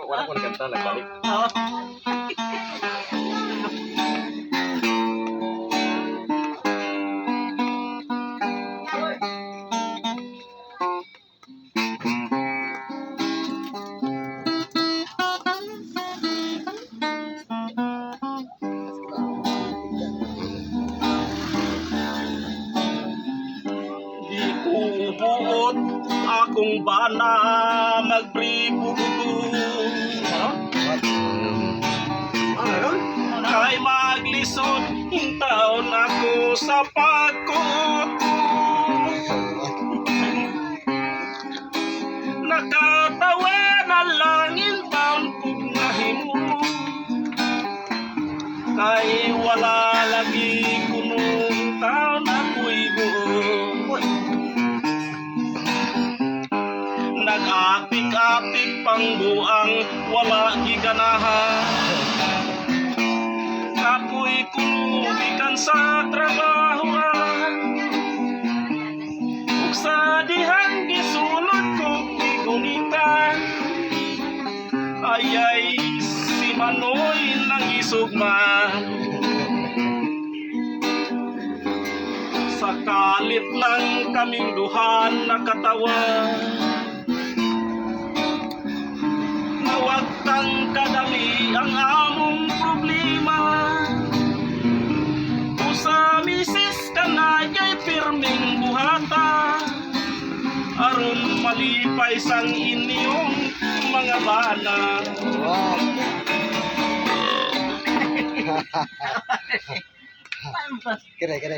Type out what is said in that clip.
wala ko nagkanta, nagbalik. Oo. Di ko buot akong bana magbribo kay maglisod hintaon ako sa pagkot. Nakatawa na langin taon kong nahimo kay wala lagi kunong taon ako'y buo. Nag-apik-apik pang buang wala giganahan. Ako'y kumubikan sa trabahoan. Ug sa dihang gisulod kong gigunitan. Ayay si Manoy nang isugman. Sa kalit lang kaming duhan nakatawa. Huwag kang kadali ang among problema. O sa misis ka na ya'y pirming buhata. Aron malipay sang inyong mga bana. Kere, kere.